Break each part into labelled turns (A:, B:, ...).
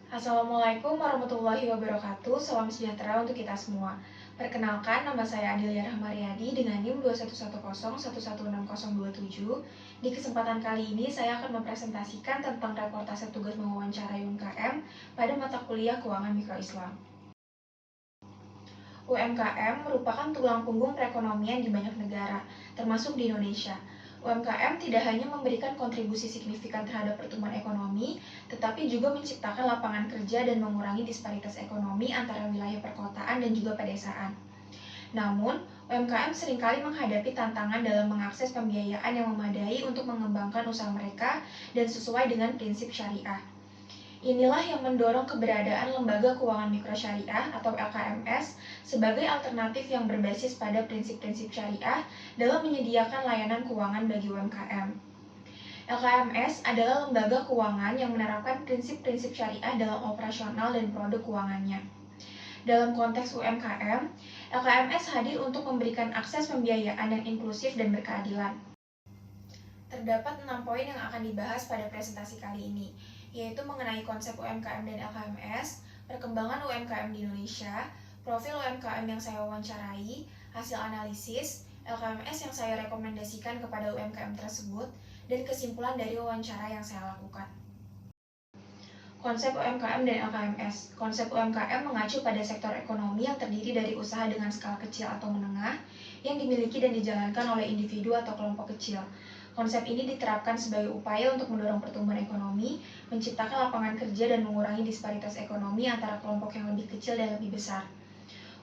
A: Assalamualaikum warahmatullahi wabarakatuh. Salam sejahtera untuk kita semua. Perkenalkan, nama saya Adelia Rahmaryadi dengan NIM 211011627. Di kesempatan kali ini, saya akan mempresentasikan tentang reportase tugas mewawancarai UMKM pada mata kuliah Keuangan Mikro Islam. UMKM merupakan tulang punggung perekonomian di banyak negara, termasuk di Indonesia. UMKM tidak hanya memberikan kontribusi signifikan terhadap pertumbuhan ekonomi, tetapi juga menciptakan lapangan kerja dan mengurangi disparitas ekonomi antara wilayah perkotaan dan juga pedesaan. Namun, UMKM seringkali menghadapi tantangan dalam mengakses pembiayaan yang memadai untuk mengembangkan usaha mereka dan sesuai dengan prinsip syariah. Inilah yang mendorong keberadaan Lembaga Keuangan Mikro Syariah atau LKMS sebagai alternatif yang berbasis pada prinsip-prinsip syariah dalam menyediakan layanan keuangan bagi UMKM. LKMS adalah lembaga keuangan yang menerapkan prinsip-prinsip syariah dalam operasional dan produk keuangannya. Dalam konteks UMKM, LKMS hadir untuk memberikan akses pembiayaan yang inklusif dan berkeadilan. Terdapat 6 poin yang akan dibahas pada presentasi kali ini, yaitu mengenai konsep UMKM dan LKMS, perkembangan UMKM di Indonesia, profil UMKM yang saya wawancarai, hasil analisis, LKMS yang saya rekomendasikan kepada UMKM tersebut, dan kesimpulan dari wawancara yang saya lakukan. Konsep UMKM dan LKMS. Konsep UMKM mengacu pada sektor ekonomi yang terdiri dari usaha dengan skala kecil atau menengah yang dimiliki dan dijalankan oleh individu atau kelompok kecil. Konsep ini diterapkan sebagai upaya untuk mendorong pertumbuhan ekonomi, menciptakan lapangan kerja, dan mengurangi disparitas ekonomi antara kelompok yang lebih kecil dan lebih besar.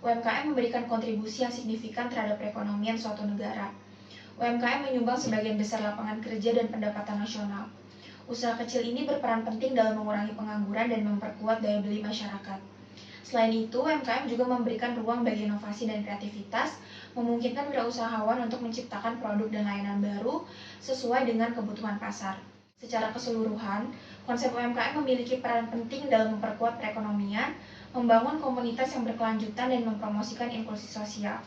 A: UMKM memberikan kontribusi yang signifikan terhadap perekonomian suatu negara. UMKM menyumbang sebagian besar lapangan kerja dan pendapatan nasional. Usaha kecil ini berperan penting dalam mengurangi pengangguran dan memperkuat daya beli masyarakat. Selain itu, UMKM juga memberikan ruang bagi inovasi dan kreativitas, memungkinkan wirausahawan untuk menciptakan produk dan layanan baru sesuai dengan kebutuhan pasar. Secara keseluruhan, konsep UMKM memiliki peran penting dalam memperkuat perekonomian, membangun komunitas yang berkelanjutan, dan mempromosikan inklusi sosial.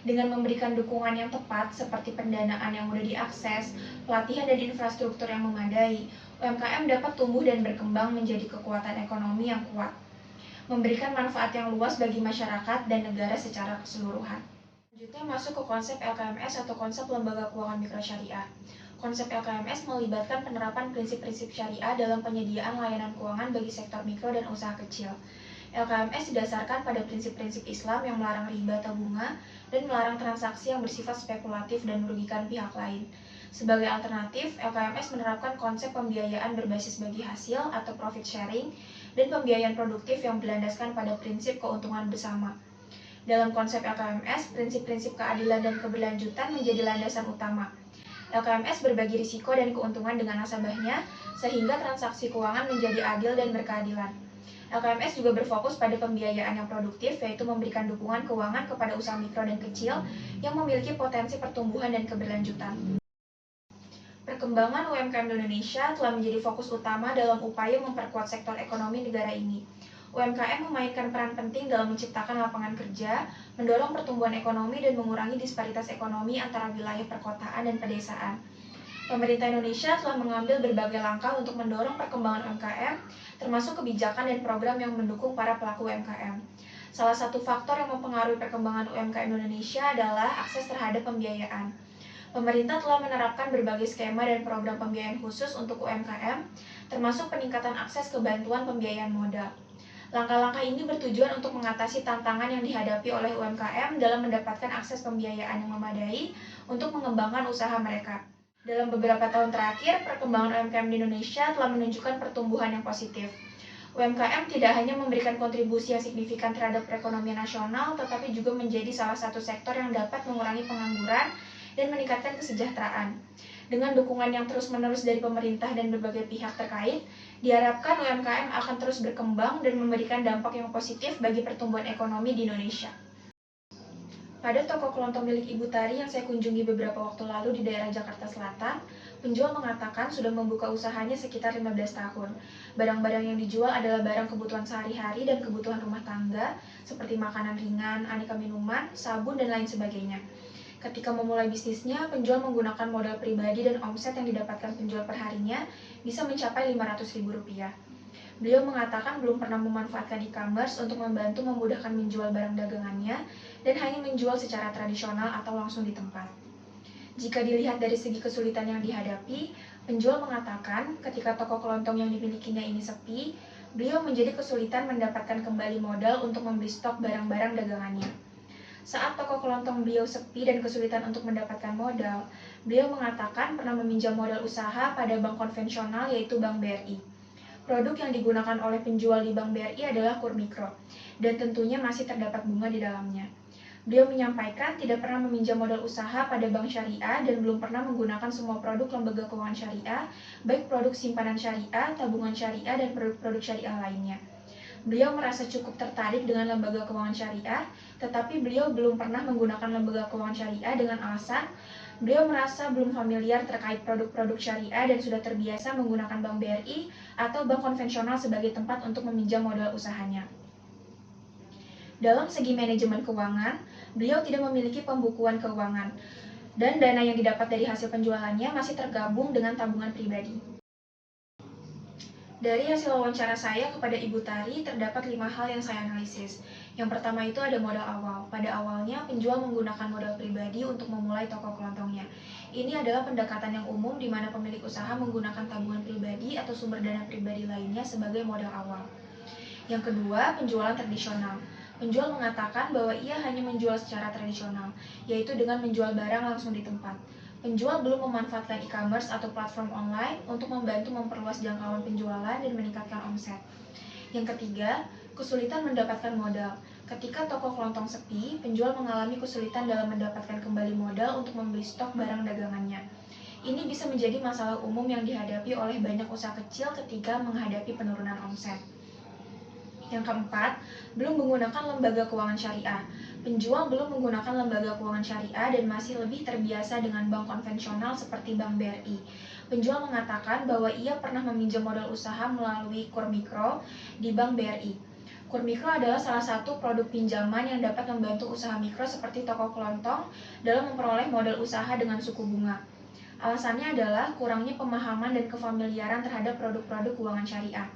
A: Dengan memberikan dukungan yang tepat seperti pendanaan yang mudah diakses, pelatihan dan infrastruktur yang memadai, UMKM dapat tumbuh dan berkembang menjadi kekuatan ekonomi yang kuat, memberikan manfaat yang luas bagi masyarakat dan negara secara keseluruhan. Selanjutnya masuk ke konsep LKMS atau konsep Lembaga Keuangan Mikro Syariah. Konsep LKMS melibatkan penerapan prinsip-prinsip syariah dalam penyediaan layanan keuangan bagi sektor mikro dan usaha kecil. LKMS didasarkan pada prinsip-prinsip Islam yang melarang riba atau bunga dan melarang transaksi yang bersifat spekulatif dan merugikan pihak lain. Sebagai alternatif, LKMS menerapkan konsep pembiayaan berbasis bagi hasil atau profit sharing dan pembiayaan produktif yang berlandaskan pada prinsip keuntungan bersama. Dalam konsep LKMS, prinsip-prinsip keadilan dan keberlanjutan menjadi landasan utama. LKMS berbagi risiko dan keuntungan dengan nasabahnya, sehingga transaksi keuangan menjadi adil dan berkeadilan. LKMS juga berfokus pada pembiayaan yang produktif, yaitu memberikan dukungan keuangan kepada usaha mikro dan kecil yang memiliki potensi pertumbuhan dan keberlanjutan. Perkembangan UMKM di Indonesia telah menjadi fokus utama dalam upaya memperkuat sektor ekonomi negara ini. UMKM memainkan peran penting dalam menciptakan lapangan kerja, mendorong pertumbuhan ekonomi, dan mengurangi disparitas ekonomi antara wilayah perkotaan dan pedesaan. Pemerintah Indonesia telah mengambil berbagai langkah untuk mendorong perkembangan UMKM, termasuk kebijakan dan program yang mendukung para pelaku UMKM. Salah satu faktor yang mempengaruhi perkembangan UMKM Indonesia adalah akses terhadap pembiayaan. Pemerintah telah menerapkan berbagai skema dan program pembiayaan khusus untuk UMKM, termasuk peningkatan akses ke bantuan pembiayaan modal. Langkah-langkah ini bertujuan untuk mengatasi tantangan yang dihadapi oleh UMKM dalam mendapatkan akses pembiayaan yang memadai untuk mengembangkan usaha mereka. Dalam beberapa tahun terakhir, perkembangan UMKM di Indonesia telah menunjukkan pertumbuhan yang positif. UMKM tidak hanya memberikan kontribusi yang signifikan terhadap perekonomian nasional, tetapi juga menjadi salah satu sektor yang dapat mengurangi pengangguran dan meningkatkan kesejahteraan. Dengan dukungan yang terus-menerus dari pemerintah dan berbagai pihak terkait, diharapkan UMKM akan terus berkembang dan memberikan dampak yang positif bagi pertumbuhan ekonomi di Indonesia. Pada toko kelontong milik Ibu Tari yang saya kunjungi beberapa waktu lalu di daerah Jakarta Selatan, penjual mengatakan sudah membuka usahanya sekitar 15 tahun. Barang-barang yang dijual adalah barang kebutuhan sehari-hari dan kebutuhan rumah tangga, seperti makanan ringan, aneka minuman, sabun, dan lain sebagainya. Ketika memulai bisnisnya, penjual menggunakan modal pribadi dan omset yang didapatkan penjual perharinya bisa mencapai Rp500.000. Beliau mengatakan belum pernah memanfaatkan e-commerce untuk membantu memudahkan menjual barang dagangannya dan hanya menjual secara tradisional atau langsung di tempat. Jika dilihat dari segi kesulitan yang dihadapi, penjual mengatakan ketika toko kelontong yang dimilikinya ini sepi, beliau menjadi kesulitan mendapatkan kembali modal untuk membeli stok barang-barang dagangannya. Saat toko kelontong beliau sepi dan kesulitan untuk mendapatkan modal, beliau mengatakan pernah meminjam modal usaha pada bank konvensional yaitu Bank BRI. Produk yang digunakan oleh penjual di Bank BRI adalah KUR Mikro, dan tentunya masih terdapat bunga di dalamnya. Beliau menyampaikan tidak pernah meminjam modal usaha pada bank syariah dan belum pernah menggunakan semua produk lembaga keuangan syariah, baik produk simpanan syariah, tabungan syariah, dan produk-produk syariah lainnya. Beliau merasa cukup tertarik dengan lembaga keuangan syariah, tetapi beliau belum pernah menggunakan lembaga keuangan syariah dengan alasan beliau merasa belum familiar terkait produk-produk syariah dan sudah terbiasa menggunakan Bank BRI atau bank konvensional sebagai tempat untuk meminjam modal usahanya. Dalam segi manajemen keuangan, beliau tidak memiliki pembukuan keuangan, dan dana yang didapat dari hasil penjualannya masih tergabung dengan tabungan pribadi. Dari hasil wawancara saya kepada Ibu Tari, terdapat 5 hal yang saya analisis. Yang pertama itu ada modal awal. Pada awalnya, penjual menggunakan modal pribadi untuk memulai toko kelontongnya. Ini adalah pendekatan yang umum di mana pemilik usaha menggunakan tabungan pribadi atau sumber dana pribadi lainnya sebagai modal awal. Yang kedua, penjualan tradisional. Penjual mengatakan bahwa ia hanya menjual secara tradisional, yaitu dengan menjual barang langsung di tempat. Penjual belum memanfaatkan e-commerce atau platform online untuk membantu memperluas jangkauan penjualan dan meningkatkan omset. Yang ketiga, kesulitan mendapatkan modal. Ketika toko kelontong sepi, penjual mengalami kesulitan dalam mendapatkan kembali modal untuk membeli stok barang dagangannya. Ini bisa menjadi masalah umum yang dihadapi oleh banyak usaha kecil ketika menghadapi penurunan omset. Yang keempat, belum menggunakan lembaga keuangan syariah. Penjual belum menggunakan lembaga keuangan syariah dan masih lebih terbiasa dengan bank konvensional seperti Bank BRI. Penjual mengatakan bahwa ia pernah meminjam modal usaha melalui KUR Mikro di Bank BRI. KUR Mikro adalah salah satu produk pinjaman yang dapat membantu usaha mikro seperti toko kelontong dalam memperoleh modal usaha dengan suku bunga. Alasannya adalah kurangnya pemahaman dan kefamiliaran terhadap produk-produk keuangan syariah.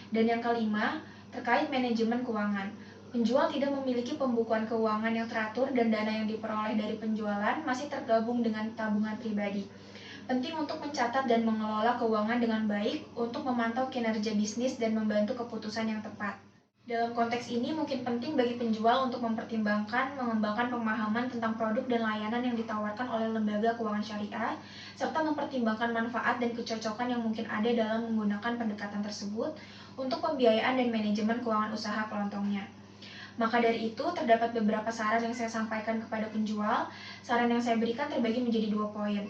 A: Dan yang kelima, terkait manajemen keuangan. Penjual tidak memiliki pembukuan keuangan yang teratur dan dana yang diperoleh dari penjualan masih tergabung dengan tabungan pribadi. Penting untuk mencatat dan mengelola keuangan dengan baik untuk memantau kinerja bisnis dan membantu keputusan yang tepat. Dalam konteks ini mungkin penting bagi penjual untuk mempertimbangkan mengembangkan pemahaman tentang produk dan layanan yang ditawarkan oleh lembaga keuangan syariah, serta mempertimbangkan manfaat dan kecocokan yang mungkin ada dalam menggunakan pendekatan tersebut untuk pembiayaan dan manajemen keuangan usaha kelontongnya. Maka dari itu, terdapat beberapa saran yang saya sampaikan kepada penjual. Saran yang saya berikan terbagi menjadi 2 poin.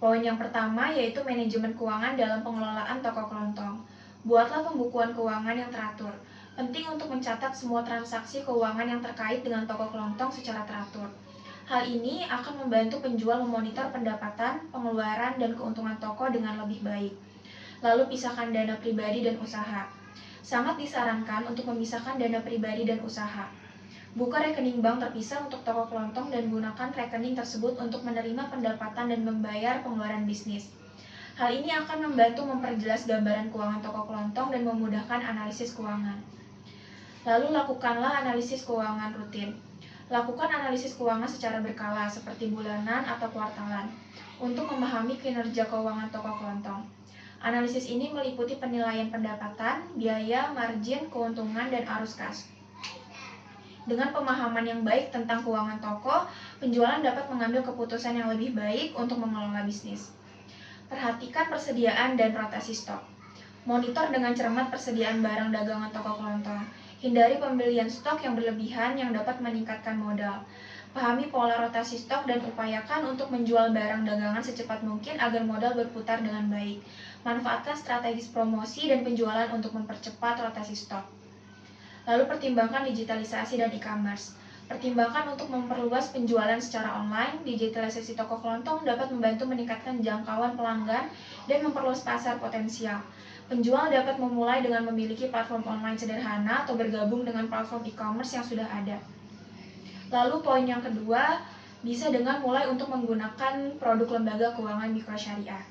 A: Poin yang pertama yaitu manajemen keuangan dalam pengelolaan toko kelontong. Buatlah pembukuan keuangan yang teratur. Penting untuk mencatat semua transaksi keuangan yang terkait dengan toko kelontong secara teratur. Hal ini akan membantu penjual memonitor pendapatan, pengeluaran, dan keuntungan toko dengan lebih baik. Lalu pisahkan dana pribadi dan usaha. Sangat disarankan untuk memisahkan dana pribadi dan usaha. Buka rekening bank terpisah untuk toko kelontong dan gunakan rekening tersebut untuk menerima pendapatan dan membayar pengeluaran bisnis. Hal ini akan membantu memperjelas gambaran keuangan toko kelontong dan memudahkan analisis keuangan. Lalu lakukanlah analisis keuangan rutin. Lakukan analisis keuangan secara berkala seperti bulanan atau kuartalan untuk memahami kinerja keuangan toko kelontong. Analisis ini meliputi penilaian pendapatan, biaya, margin, keuntungan, dan arus kas. Dengan pemahaman yang baik tentang keuangan toko, penjualan dapat mengambil keputusan yang lebih baik untuk mengelola bisnis. Perhatikan persediaan dan rotasi stok. Monitor dengan cermat persediaan barang dagangan toko kelontong. Hindari pembelian stok yang berlebihan yang dapat meningkatkan modal. Pahami pola rotasi stok dan upayakan untuk menjual barang dagangan secepat mungkin agar modal berputar dengan baik. Manfaatkan strategis promosi dan penjualan untuk mempercepat rotasi stok. Lalu pertimbangkan digitalisasi dan e-commerce. Pertimbangkan untuk memperluas penjualan secara online. Digitalisasi toko kelontong dapat membantu meningkatkan jangkauan pelanggan dan memperluas pasar potensial. Penjual dapat memulai dengan memiliki platform online sederhana atau bergabung dengan platform e-commerce yang sudah ada. Lalu poin yang kedua, bisa dengan mulai untuk menggunakan produk lembaga keuangan mikro syariah.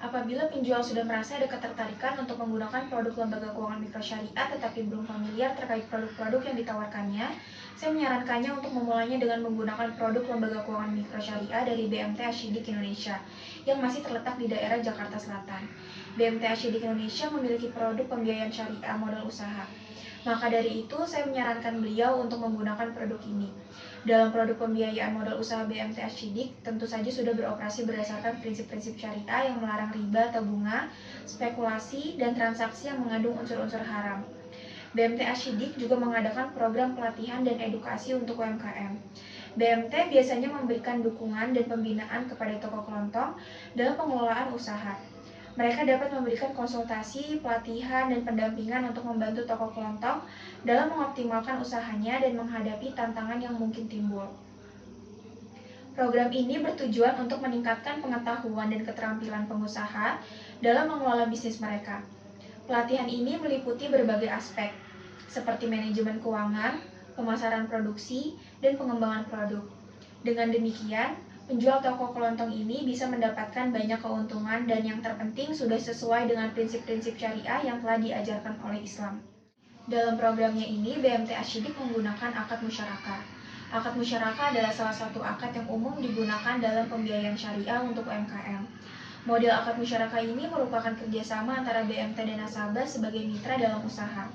A: Apabila penjual sudah merasa ada ketertarikan untuk menggunakan produk lembaga keuangan mikro syariah tetapi belum familiar terkait produk-produk yang ditawarkannya, saya menyarankannya untuk memulainya dengan menggunakan produk lembaga keuangan mikro syariah dari BMT Ashidik Indonesia yang masih terletak di daerah Jakarta Selatan. BMT Ashidik Indonesia memiliki produk pembiayaan syariah modal usaha. Maka dari itu, saya menyarankan beliau untuk menggunakan produk ini. Dalam produk pembiayaan modal usaha BMT Ashidik, tentu saja sudah beroperasi berdasarkan prinsip-prinsip syariah yang melarang riba atau bunga, spekulasi, dan transaksi yang mengandung unsur-unsur haram. BMT Ashidik juga mengadakan program pelatihan dan edukasi untuk UMKM. BMT biasanya memberikan dukungan dan pembinaan kepada toko kelontong dalam pengelolaan usaha. Mereka dapat memberikan konsultasi, pelatihan, dan pendampingan untuk membantu toko kelontong dalam mengoptimalkan usahanya dan menghadapi tantangan yang mungkin timbul. Program ini bertujuan untuk meningkatkan pengetahuan dan keterampilan pengusaha dalam mengelola bisnis mereka. Pelatihan ini meliputi berbagai aspek, seperti manajemen keuangan, pemasaran produksi, dan pengembangan produk. Dengan demikian, penjual toko kelontong ini bisa mendapatkan banyak keuntungan dan yang terpenting sudah sesuai dengan prinsip-prinsip syariah yang telah diajarkan oleh Islam. Dalam programnya ini, BMT Ashidik menggunakan akad musyarakah. Akad musyarakah adalah salah satu akad yang umum digunakan dalam pembiayaan syariah untuk UMKM. Model akad musyarakah ini merupakan kerjasama antara BMT dan nasabah sebagai mitra dalam usaha.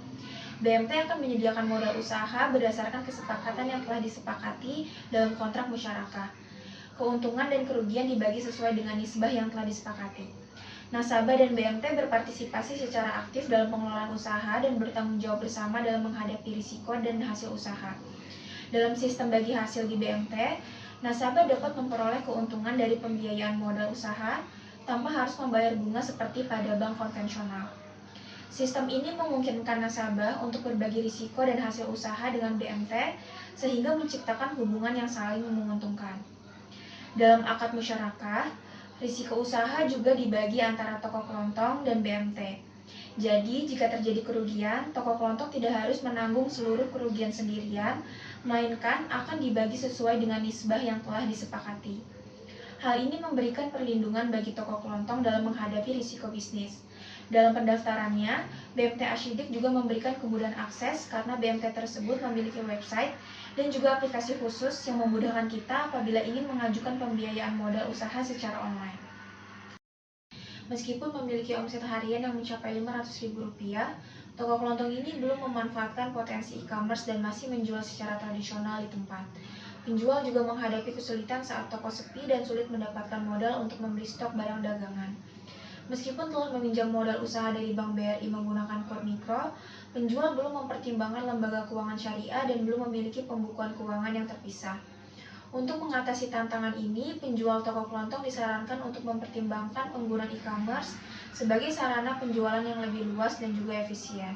A: BMT akan menyediakan modal usaha berdasarkan kesepakatan yang telah disepakati dalam kontrak musyarakah. Keuntungan dan kerugian dibagi sesuai dengan nisbah yang telah disepakati. Nasabah dan BMT berpartisipasi secara aktif dalam pengelolaan usaha dan bertanggung jawab bersama dalam menghadapi risiko dan hasil usaha. Dalam sistem bagi hasil di BMT, nasabah dapat memperoleh keuntungan dari pembiayaan modal usaha tanpa harus membayar bunga seperti pada bank konvensional. Sistem ini memungkinkan nasabah untuk berbagi risiko dan hasil usaha dengan BMT sehingga menciptakan hubungan yang saling menguntungkan. Dalam akad musyarakah, risiko usaha juga dibagi antara toko kelontong dan BMT. Jadi, jika terjadi kerugian, toko kelontong tidak harus menanggung seluruh kerugian sendirian, melainkan akan dibagi sesuai dengan nisbah yang telah disepakati. Hal ini memberikan perlindungan bagi toko kelontong dalam menghadapi risiko bisnis. Dalam pendaftarannya, BMT Ashidik juga memberikan kemudahan akses karena BMT tersebut memiliki website dan juga aplikasi khusus yang memudahkan kita apabila ingin mengajukan pembiayaan modal usaha secara online. Meskipun memiliki omset harian yang mencapai Rp500.000, toko kelontong ini belum memanfaatkan potensi e-commerce dan masih menjual secara tradisional di tempat. Penjual juga menghadapi kesulitan saat toko sepi dan sulit mendapatkan modal untuk membeli stok barang dagangan. Meskipun telah meminjam modal usaha dari Bank BRI menggunakan kode mikro, penjual belum mempertimbangkan lembaga keuangan syariah dan belum memiliki pembukuan keuangan yang terpisah. Untuk mengatasi tantangan ini, penjual toko kelontong disarankan untuk mempertimbangkan penggunaan e-commerce sebagai sarana penjualan yang lebih luas dan juga efisien.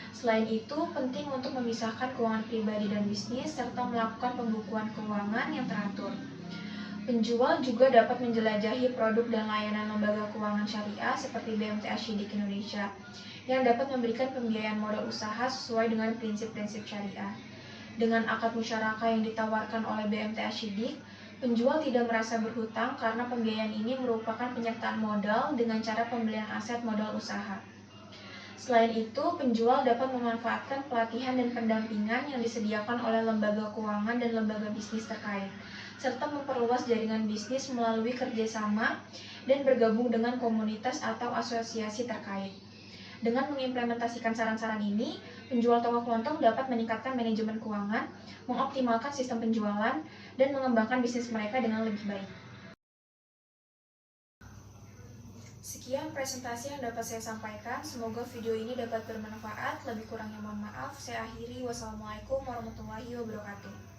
A: Selain itu, penting untuk memisahkan keuangan pribadi dan bisnis serta melakukan pembukuan keuangan yang teratur. Penjual juga dapat menjelajahi produk dan layanan lembaga keuangan syariah seperti BMT Ashidik Indonesia yang dapat memberikan pembiayaan modal usaha sesuai dengan prinsip-prinsip syariah. Dengan akad musyarakah yang ditawarkan oleh BMT Ashidik, penjual tidak merasa berhutang karena pembiayaan ini merupakan penyertaan modal dengan cara pembelian aset modal usaha. Selain itu, penjual dapat memanfaatkan pelatihan dan pendampingan yang disediakan oleh lembaga keuangan dan lembaga bisnis terkait, serta memperluas jaringan bisnis melalui kerjasama dan bergabung dengan komunitas atau asosiasi terkait. Dengan mengimplementasikan saran-saran ini, penjual toko kelontong dapat meningkatkan manajemen keuangan, mengoptimalkan sistem penjualan, dan mengembangkan bisnis mereka dengan lebih baik. Sekian presentasi yang dapat saya sampaikan. Semoga video ini dapat bermanfaat. Lebih kurangnya mohon maaf. Saya akhiri. Wassalamualaikum warahmatullahi wabarakatuh.